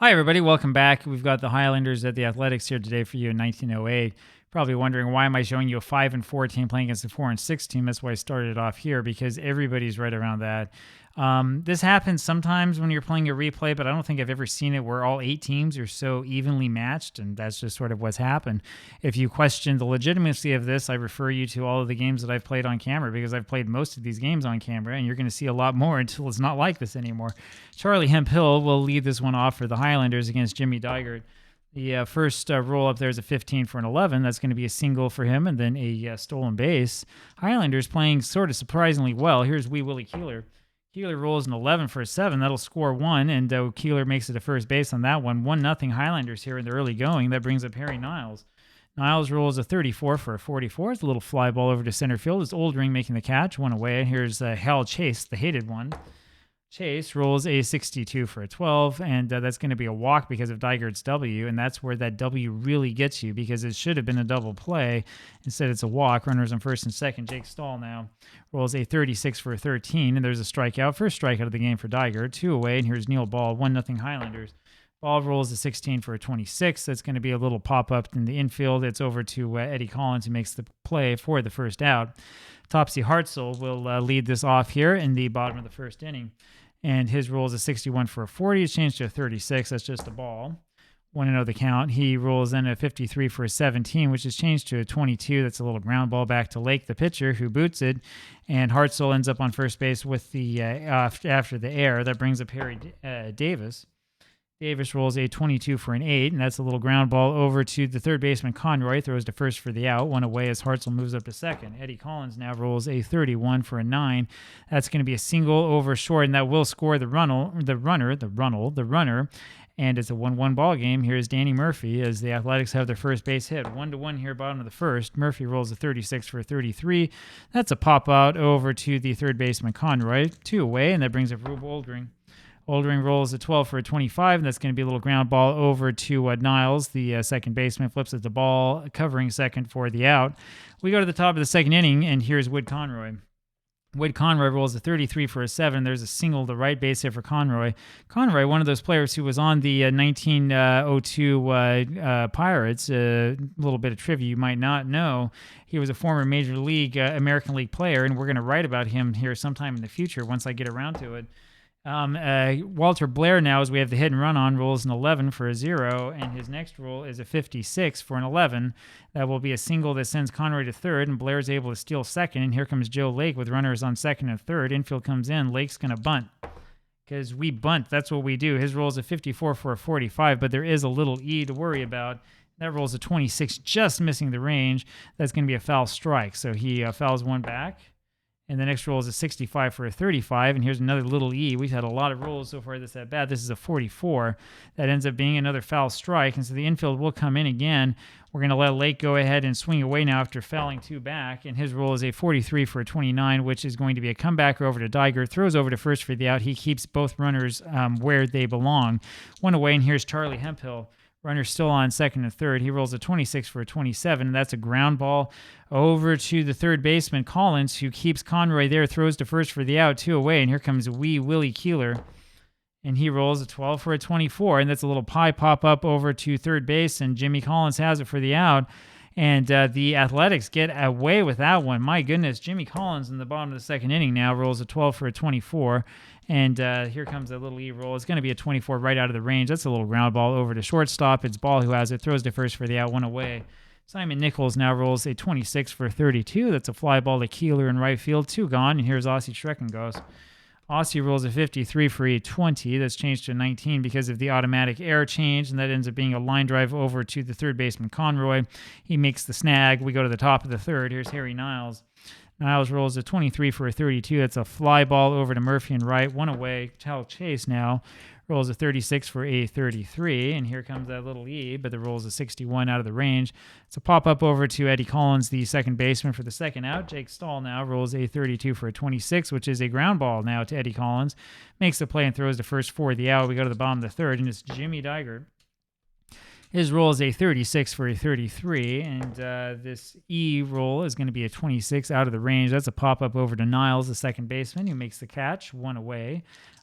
Hi, everybody. Welcome back. We've got the Highlanders at the Athletics here today for you in 1908. Probably wondering, why am I showing you a 5-4 team playing against a 4-6 team? That's why I started off here, because everybody's right around that. This happens sometimes when you're playing a replay, but I don't think I've ever seen it where all 8 teams are so evenly matched, and that's just sort of what's happened. If you question the legitimacy of this, I refer you to all of the games that I've played on camera, because I've played most of these games on camera, and you're going to see a lot more until it's not like this anymore. Charlie Hemphill will lead this one off for the Highlanders against Jimmy Dygert. The first roll up there is a 15 for an 11. That's going to be a single for him, and then a stolen base. Highlanders playing sort of surprisingly well. Here's Wee Willie Keeler. Keeler rolls an 11 for a 7. That'll score 1, and Keeler makes it to first base on that one. 1-0 Highlanders here in the early going. That brings up Harry Niles. Niles rolls a 34 for a 44. It's a little fly ball over to center field. It's Oldring making the catch. 1 away. Here's Hal Chase, the hated one. Chase rolls a 62 for a 12, and that's going to be a walk because of Dygert's W, and that's where that W really gets you, because it should have been a double play. Instead, it's a walk. Runners on first and second. Jake Stahl now rolls a 36 for a 13, and there's a strikeout. First strikeout of the game for Dygert. 2 away, and here's Neil Ball. 1-0 Highlanders. Ball rolls a 16 for a 26. That's going to be a little pop-up in the infield. It's over to Eddie Collins, who makes the play for the first out. Topsy Hartzell will lead this off here in the bottom of the first inning. And his roll is a 61 for a 40. It's changed to a 36. That's just a ball. 1-0 the count. He rolls in a 53 for a 17, which is changed to a 22. That's a little ground ball back to Lake, the pitcher, who boots it. And Hartzell ends up on first base with the after the air. That brings up Harry Davis. Davis rolls a 22 for an 8, and that's a little ground ball over to the third baseman Conroy. Throws to first for the out. 1 away as Hartzell moves up to second. Eddie Collins now rolls a 31 for a 9. That's going to be a single over short, and that will score the runner. And it's a 1-1 ball game. Here's Danny Murphy as the Athletics have their first base hit. 1-1 here, bottom of the first. Murphy rolls a 36 for a 33. That's a pop out over to the third baseman Conroy. 2 away, and that brings up Rube Oldring. Oldring rolls a 12 for a 25, and that's going to be a little ground ball over to Niles, the second baseman, flips it the ball, covering second for the out. We go to the top of the second inning, and here's Wood Conroy. Wood Conroy rolls a 33 for a 7. There's a single to right base hit for Conroy. Conroy, one of those players who was on the 1902 Pirates, a little bit of trivia you might not know. He was a former Major League, American League player, and we're going to write about him here sometime in the future once I get around to it. Walter Blair now, as we have the hit and run on, rolls an 11 for a 0, and his next roll is a 56 for an 11. That will be a single that sends Conroy to third, and Blair's able to steal second, and here comes Joe Lake with runners on second and third. Infield comes in. Lake's going to bunt, because we bunt. That's what we do. His roll is a 54 for a 45, but there is a little E to worry about. That rolls a 26, just missing the range. That's going to be a foul strike, so he fouls one back. And the next roll is a 65 for a 35. And here's another little E. We've had a lot of rolls so far this at bat. This is a 44. That ends up being another foul strike. And so the infield will come in again. We're going to let Lake go ahead and swing away now after fouling 2 back. And his roll is a 43 for a 29, which is going to be a comebacker over to Dygert. Throws over to first for the out. He keeps both runners where they belong. 1 away, and here's Charlie Hemphill. Runner still on second and third. He rolls a 26 for a 27, and that's a ground ball over to the third baseman, Collins, who keeps Conroy there, throws to first for the out, 2 away, and here comes Wee Willie Keeler, and he rolls a 12 for a 24, and that's a little pie pop-up over to third base, and Jimmy Collins has it for the out, and the Athletics get away with that one. My goodness, Jimmy Collins in the bottom of the second inning now rolls a 12 for a 24, and here comes a little E roll. It's going to be a 24 right out of the range. That's a little ground ball over to shortstop. It's Ball who has it, throws to first for the out, 1 away. Simon Nichols now rolls a 26 for 32. That's a fly ball to Keeler in right field, 2 gone, and here's Aussie Schreckengos. Aussie rolls a 53 for a 20. That's changed to 19 because of the automatic air change, and that ends up being a line drive over to the third baseman Conroy. He makes the snag. We go to the top of the third. Here's Harry Niles. Niles rolls a 23 for a 32. That's a fly ball over to Murphy and right. 1 away. Hal Chase now rolls a 36 for a 33. And here comes that little E, but the roll is a 61 out of the range. It's a pop-up over to Eddie Collins, the second baseman, for the second out. Jake Stahl now rolls a 32 for a 26, which is a ground ball now to Eddie Collins. Makes the play and throws to first for the out. We go to the bottom of the third, and it's Jimmy Dygert. His roll is a 36 for a 33, and this E roll is going to be a 26 out of the range. That's a pop-up over to Niles, the second baseman, who makes the catch, one away.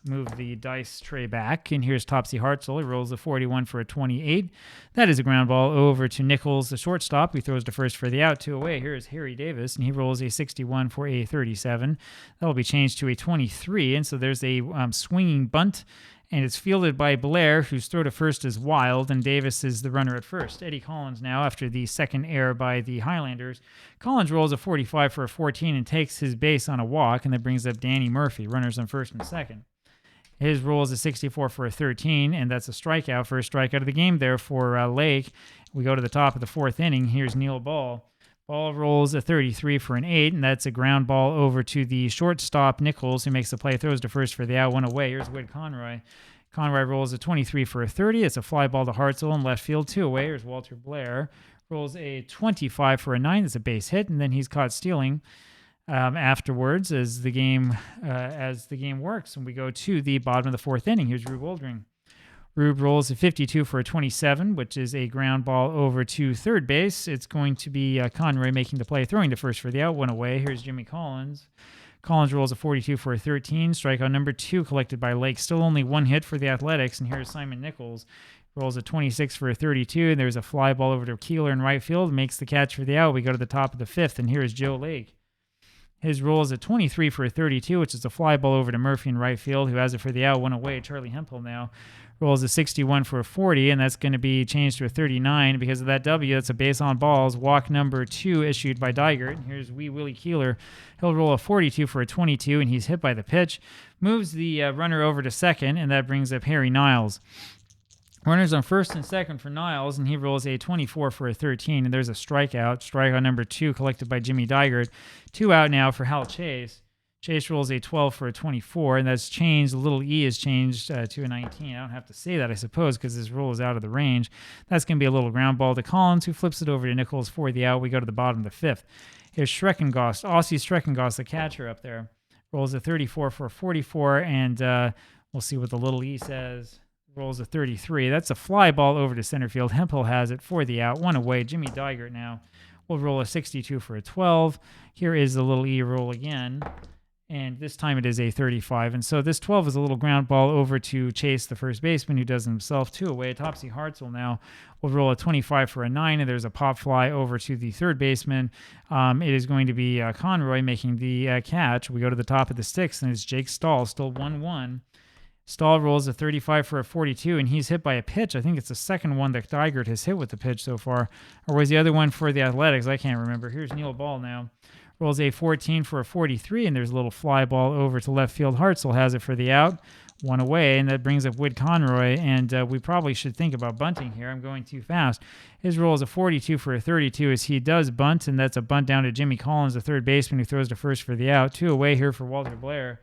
Move the dice tray back, and here's Topsy Hartzell. He rolls a 41 for a 28. That is a ground ball over to Nichols, the shortstop, who throws to first for the out, two away. Here's Harry Davis, and he rolls a 61 for a 37. That will be changed to a 23, and so there's a swinging bunt, and it's fielded by Blair, whose throw to first is wild, and Davis is the runner at first. Eddie Collins now, after the second error by the Highlanders. Collins rolls a 45 for a 14 and takes his base on a walk, and that brings up Danny Murphy, runners on first and second. His roll is a 64 for a 13, and that's a strikeout, first strikeout of the game there for Lake. We go to the top of the fourth inning. Here's Neil Ball. Ball rolls a 33 for an 8, and that's a ground ball over to the shortstop, Nichols, who makes the play, throws to first for the out, one away. Here's Whit Conroy. Conroy rolls a 23 for a 30. It's a fly ball to Hartzell in left field, two away. Here's Walter Blair. Rolls a 25 for a 9. That's a base hit, and then he's caught stealing afterwards as the game works. And we go to the bottom of the fourth inning. Here's Rube Oldring. Rube rolls a 52 for a 27, which is a ground ball over to third base. It's going to be Conroy making the play, throwing to first for the out, one away. Here's Jimmy Collins. Collins rolls a 42 for a 13. Strikeout number 2 collected by Lake. Still only one hit for the Athletics. And here's Simon Nichols. Rolls a 26 for a 32. And there's a fly ball over to Keeler in right field. Makes the catch for the out. We go to the top of the fifth. And here's Joe Lake. His roll is a 23 for a 32, which is a fly ball over to Murphy in right field, who has it for the out, one away. Charlie Hemphill now rolls a 61 for a 40, and that's going to be changed to a 39 because of that W. That's a base on balls. Walk number 2 issued by Dygert. Here's Wee Willie Keeler. He'll roll a 42 for a 22, and he's hit by the pitch. Moves the runner over to second, and that brings up Harry Niles. Runners on first and second for Niles, and he rolls a 24 for a 13, and there's a strikeout. Strikeout number 2 collected by Jimmy Dygert. 2 out now for Hal Chase. Chase rolls a 12 for a 24, and that's changed. The little E is changed to a 19. I don't have to say that, I suppose, because his roll is out of the range. That's going to be a little ground ball to Collins, who flips it over to Nichols for the out. We go to the bottom of the fifth. Here's Schreckengost, Aussie Schreckengost, the catcher up there. Rolls a 34 for a 44, and we'll see what the little E says. Rolls a 33. That's a fly ball over to center field. Hemphill has it for the out. One away. Jimmy Dygert now will roll a 62 for a 12. Here is the little E roll again. And this time it is a 35. And so this 12 is a little ground ball over to Chase, the first baseman, who does it himself, two away. Topsy Hartzell now will roll a 25 for a 9, and there's a pop fly over to the third baseman. It is going to be Conroy making the catch. We go to the top of the sixth, and it's Jake Stahl, still 1-1. Stahl rolls a 35 for a 42, and he's hit by a pitch. I think it's the second one that Dygert has hit with the pitch so far. Or was the other one for the Athletics? I can't remember. Here's Neil Ball now. Rolls a 14 for a 43, and there's a little fly ball over to left field. Hartzell has it for the out, one away, and that brings up Whit Conroy, and we probably should think about bunting here. I'm going too fast. His roll is a 42 for a 32 as he does bunt, and that's a bunt down to Jimmy Collins, the third baseman, who throws to first for the out. Two away here for Walter Blair.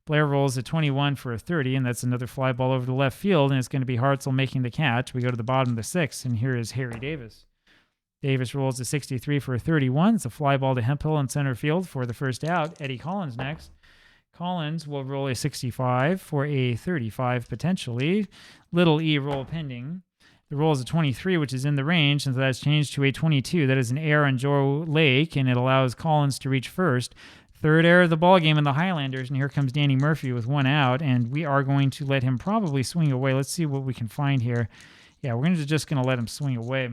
Blair rolls a 21 for a 30, and that's another fly ball over to left field, and it's going to be Hartzell making the catch. We go to the bottom of the sixth, and here is Harry Davis. Davis rolls a 63 for a 31. It's a fly ball to Hemphill in center field for the first out. Eddie Collins next. Collins will roll a 65 for a 35 potentially. Little E roll pending. The roll is a 23, which is in the range, and so that's changed to a 22. That is an error on Joe Lake, and it allows Collins to reach first. Third error of the ball game in the Highlanders, and here comes Danny Murphy with one out, and we are going to let him probably swing away. Let's see what we can find here. Yeah, we're just going to let him swing away.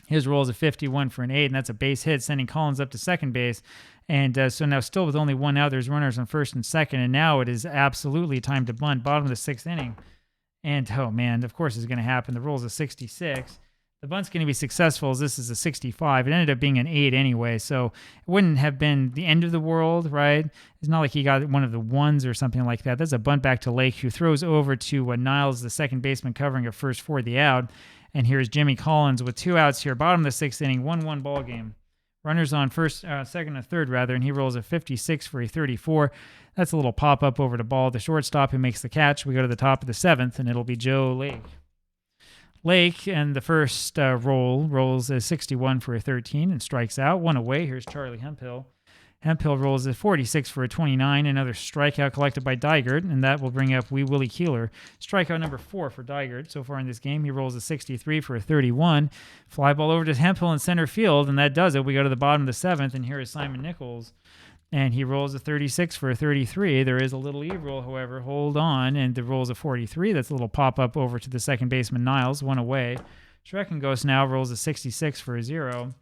His roll is a 51 for an 8, and that's a base hit, sending Collins up to second base. And so now still with only one out, there's runners on first and second, and now it is absolutely time to bunt. Bottom of the sixth inning. And, oh, man, of course it's going to happen. The roll is a 66. The bunt's going to be successful as this is a 65. It ended up being an 8 anyway, so it wouldn't have been the end of the world, right? It's not like he got one of the ones or something like that. That's a bunt back to Lake, who throws over to Niles, the second baseman, covering a first for the out. And here's Jimmy Collins with two outs here. Bottom of the sixth inning, 1-1 ball game. Runners on second and third, and he rolls a 56 for a 34. That's a little pop-up over to Ball, the shortstop, who makes the catch. We go to the top of the seventh, and it'll be Joe Lake. Lake, and the first rolls a 61 for a 13 and strikes out. One away. Here's Charlie Hemphill. Hemphill rolls a 46 for a 29. Another strikeout collected by Dygert, and that will bring up Wee Willie Keeler. Strikeout number 4 for Dygert so far in this game. He rolls a 63 for a 31. Fly ball over to Hemphill in center field, and that does it. We go to the bottom of the 7th, and here is Simon Nichols. And he rolls a 36 for a 33. There is a little Eve roll, however. Hold on, and the rolls a 43. That's a little pop-up over to the second baseman, Niles, one away. Schreckenghost now rolls a 66 for a 0.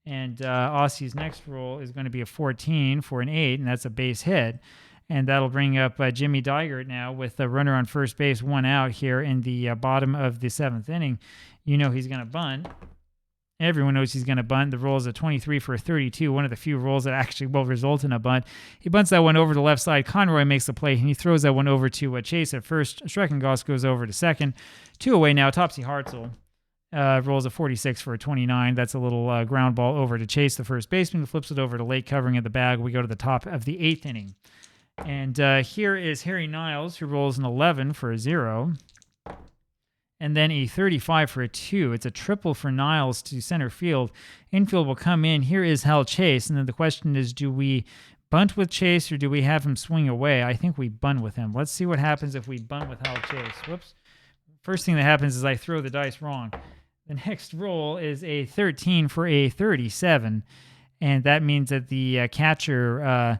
And Aussie's next roll is going to be a 14 for an 8, and that's a base hit. And that'll bring up Jimmy Dygert now with a runner on first base, 1 out here in the bottom of the 7th inning. You know he's going to bunt. Everyone knows he's going to bunt. The roll is a 23 for a 32, one of the few rolls that actually will result in a bunt. He bunts that one over to the left side. Conroy makes the play, and he throws that one over to Chase at first. Schreckenghost goes over to second. 2 away now. Topsy Hartzell rolls a 46 for a 29. That's a little ground ball over to Chase, the first baseman, flips it over to late covering of the bag. We go to the top of the 8th inning. And here is Harry Niles, who rolls an 11 for a 0. And then a 35 for a 2. It's a triple for Niles to center field. Infield will come in. Here is Hal Chase. And then the question is, do we bunt with Chase or do we have him swing away? I think we bunt with him. Let's see what happens if we bunt with Hal Chase. Whoops. First thing that happens is I throw the dice wrong. The next roll is a 13 for a 37, and that means that the catcher,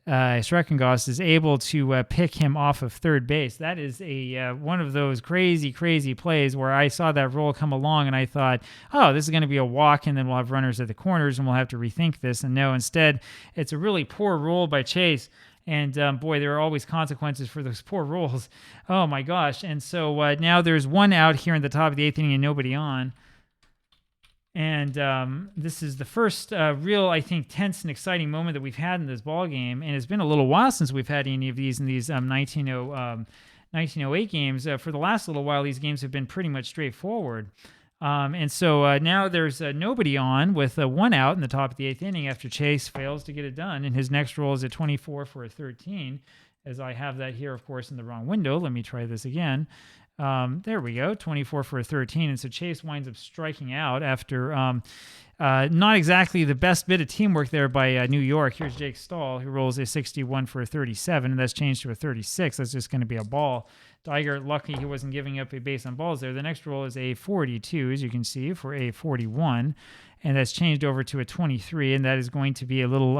Schreckenghost, is able to pick him off of third base. That is a one of those crazy, crazy plays where I saw that roll come along, and I thought, oh, this is going to be a walk, and then we'll have runners at the corners, and we'll have to rethink this. And no, instead, it's a really poor roll by Chase. And boy, there are always consequences for those poor rolls. Oh my gosh. And so now there's 1 out here in the top of the 8th inning and nobody on. And this is the first real, I think, tense and exciting moment that we've had in this ball game. And it's been a little while since we've had any of these in these 1908 games. For the last little while, these games have been pretty much straightforward. And so now there's nobody on with 1 out in the top of the 8th inning after Chase fails to get it done. And his next roll is a 24 for a 13, as I have that here, of course, in the wrong window. Let me try this again. There we go, 24 for a 13. And so Chase winds up striking out after not exactly the best bit of teamwork there by New York. Here's Jake Stahl, who rolls a 61 for a 37, and that's changed to a 36. That's just going to be a ball. Dygert, lucky he wasn't giving up a base on balls there. The next roll is a 42, as you can see, for a 41. And that's changed over to a 23, and that is going to be a little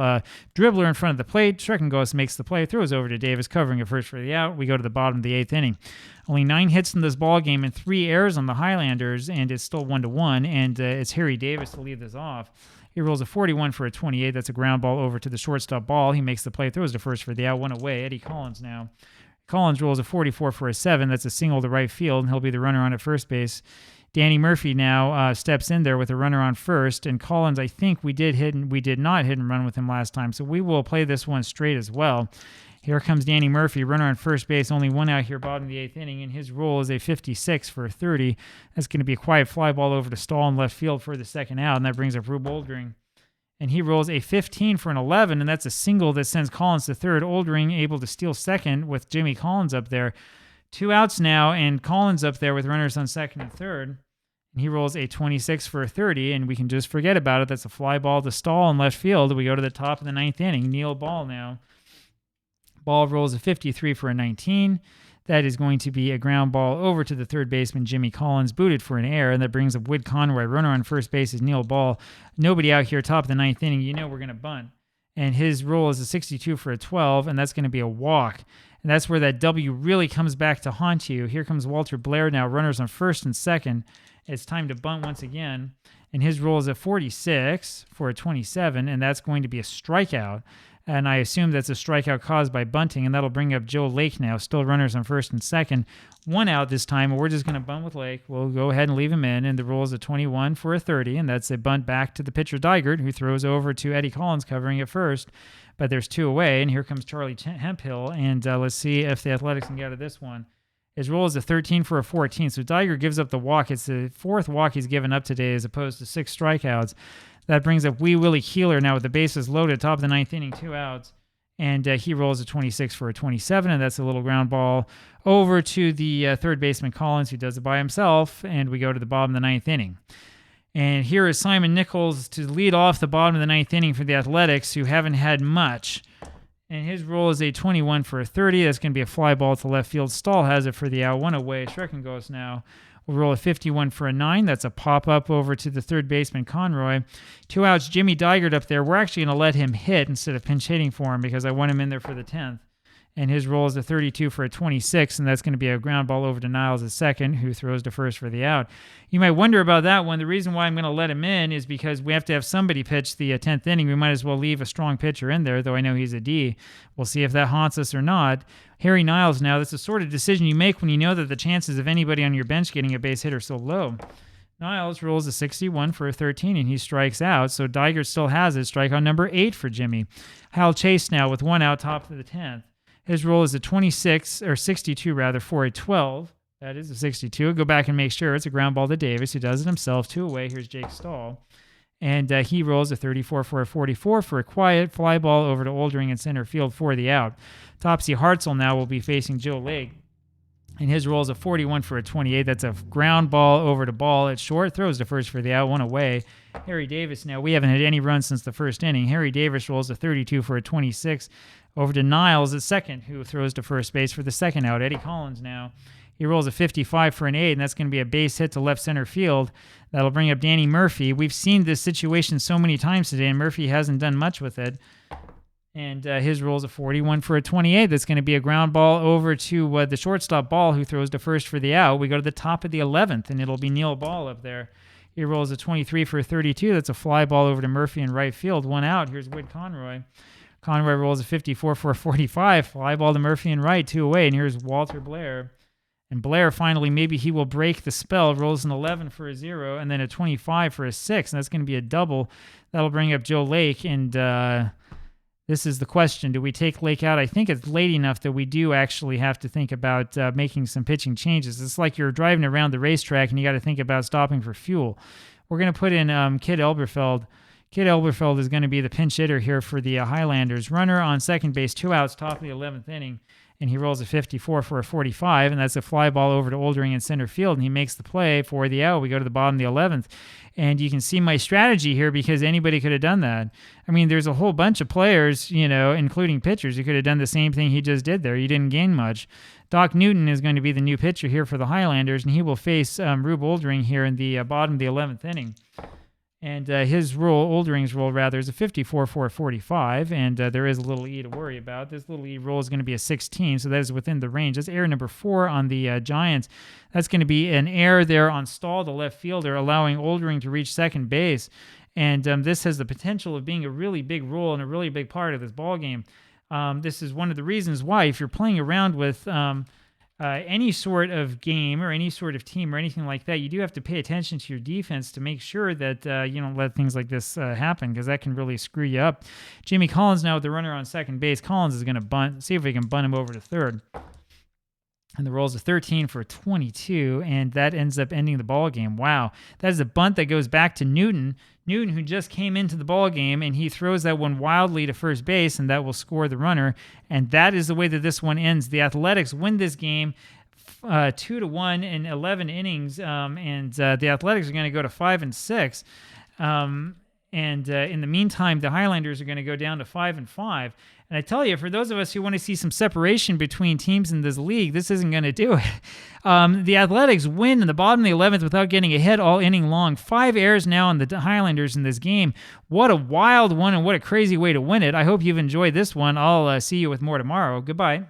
dribbler in front of the plate. Schreckenghost makes the play, throws over to Davis, covering it first for the out. We go to the bottom of the 8th inning. Only 9 hits in this ball game and 3 errors on the Highlanders, and it's still 1-1, and it's Harry Davis to lead this off. He rolls a 41 for a 28. That's a ground ball over to the shortstop Ball. He makes the play, throws to first for the out, 1 away. Eddie Collins now. Collins rolls a 44 for a 7. That's a single to right field, and he'll be the runner on at first base. Danny Murphy now steps in there with a runner on first, and Collins, I think we did not hit and run with him last time, so we will play this one straight as well. Here comes Danny Murphy, runner on first base, only 1 out here, bottom of the 8th inning, and his roll is a 56 for a 30. That's going to be a quiet fly ball over to Stahl in left field for the second out, and that brings up Rube Oldring. And he rolls a 15 for an 11, and that's a single that sends Collins to third. Oldring able to steal second with Jimmy Collins up there. 2 outs now, and Collins up there with runners on second and third. And he rolls a 26 for a 30, and we can just forget about it. That's a fly ball to Stahl in left field. We go to the top of the 9th inning. Neil Ball now. Ball rolls a 53 for a 19. That is going to be a ground ball over to the third baseman, Jimmy Collins, booted for an error, and that brings up Wood Conroy. Runner on first base is Neil Ball. Nobody out here, top of the 9th inning. You know we're going to bunt. And his roll is a 62 for a 12, and that's going to be a walk. And that's where that W really comes back to haunt you. Here comes Walter Blair now, runners on first and second. It's time to bunt once again. And his roll is a 46 for a 27, and that's going to be a strikeout. And I assume that's a strikeout caused by bunting, and that'll bring up Joe Lake now. Still runners on first and second. 1 out this time, and we're just going to bunt with Lake. We'll go ahead and leave him in, and the roll is a 21 for a 30, and that's a bunt back to the pitcher Dygert, who throws over to Eddie Collins covering at first. But there's 2 away, and here comes Charlie Hemphill, and let's see if the Athletics can get out of this one. His roll is a 13 for a 14, so Dygert gives up the walk. It's the 4th walk he's given up today as opposed to 6 strikeouts. That brings up Wee Willie Keeler now with the bases loaded, top of the 9th inning, 2 outs. And he rolls a 26 for a 27, and that's a little ground ball over to the third baseman Collins, who does it by himself, and we go to the bottom of the 9th inning. And here is Simon Nichols to lead off the bottom of the 9th inning for the Athletics, who haven't had much. And his roll is a 21 for a 30. That's going to be a fly ball to left field. Stahl has it for the out. One away. Schreckengos now will roll a 51 for a 9. That's a pop-up over to the third baseman, Conroy. 2 outs, Jimmy Digert up there. We're actually going to let him hit instead of pinch hitting for him because I want him in there for the 10th. And his roll is a 32 for a 26, and that's going to be a ground ball over to Niles at second, who throws to first for the out. You might wonder about that one. The reason why I'm going to let him in is because we have to have somebody pitch the 10th inning. We might as well leave a strong pitcher in there, though I know he's a D. We'll see if that haunts us or not. Harry Niles now, that's the sort of decision you make when you know that the chances of anybody on your bench getting a base hit are so low. Niles rolls a 61 for a 13, and he strikes out, so Digert still has it. Strikeout number 8 for Jimmy. Hal Chase now with 1 out, top of the 10th. His roll is a 62 for a 12. That is a 62. Go back and make sure it's a ground ball to Davis, who does it himself. 2 away. Here's Jake Stahl. And he rolls a 34 for a 44 for a quiet fly ball over to Oldring in center field for the out. Topsy Hartzell now will be facing Joe Lake. And his roll is a 41 for a 28. That's a ground ball over to Ball at short. Throws to first for the out. 1 away. Harry Davis now. We haven't had any runs since the first inning. Harry Davis rolls a 32 for a 26 over to Niles at second, who throws to first base for the second out. Eddie Collins now. He rolls a 55 for an 8, and that's going to be a base hit to left center field. That'll bring up Danny Murphy. We've seen this situation so many times today, and Murphy hasn't done much with it. And his roll is a 41 for a 28. That's going to be a ground ball over to the shortstop Ball, who throws to first for the out. We go to the top of the 11th, and it'll be Neil Ball up there. He rolls a 23 for a 32. That's a fly ball over to Murphy in right field. 1 out. Here's Whit Conroy. Conroy rolls a 54 for a 45. Fly ball to Murphy in right. 2 away. And here's Walter Blair. And Blair finally, maybe he will break the spell. Rolls an 11 for a 0 and then a 25 for a 6. And that's going to be a double. That'll bring up Joe Lake. And this is the question. Do we take Lake out? I think it's late enough that we do actually have to think about making some pitching changes. It's like you're driving around the racetrack and you got to think about stopping for fuel. We're going to put in Kid Elberfeld. Kid Elberfeld is going to be the pinch hitter here for the Highlanders. Runner on second base, 2 outs, top of the 11th inning, and he rolls a 54 for a 45, and that's a fly ball over to Oldring in center field, and he makes the play for the out. We go to the bottom of the 11th, and you can see my strategy here because anybody could have done that. I mean, there's a whole bunch of players, including pitchers, who could have done the same thing he just did there. You didn't gain much. Doc Newton is going to be the new pitcher here for the Highlanders, and he will face Rube Oldring here in the bottom of the 11th inning. And his roll, Oldring's roll rather, is a 54 for a 45, and there is a little E to worry about. This little E roll is going to be a 16, so that is within the range. That's error number 4 on the Giants. That's going to be an error there on Stahl, the left fielder, allowing Oldring to reach second base. And this has the potential of being a really big role and a really big part of this ballgame. This is one of the reasons why, if you're playing around with any sort of game or any sort of team or anything like that, you do have to pay attention to your defense to make sure that you don't let things like this happen, because that can really screw you up. Jimmy Collins now with the runner on second base. Collins is going to bunt. See if we can bunt him over to third. And the roll's a 13 for a 22, and that ends up ending the ball game. Wow, that is a bunt that goes back to Newton. Newton, who just came into the ball game, and he throws that one wildly to first base, and that will score the runner. And that is the way that this one ends. The Athletics win this game 2-1 in 11 innings, and the Athletics are going to go to 5-6. And in the meantime, the Highlanders are going to go down to 5-5. And I tell you, for those of us who want to see some separation between teams in this league, this isn't going to do it. The Athletics win in the bottom of the 11th without getting a hit all inning long. 5 errors now on the Highlanders in this game. What a wild one and what a crazy way to win it. I hope you've enjoyed this one. I'll see you with more tomorrow. Goodbye.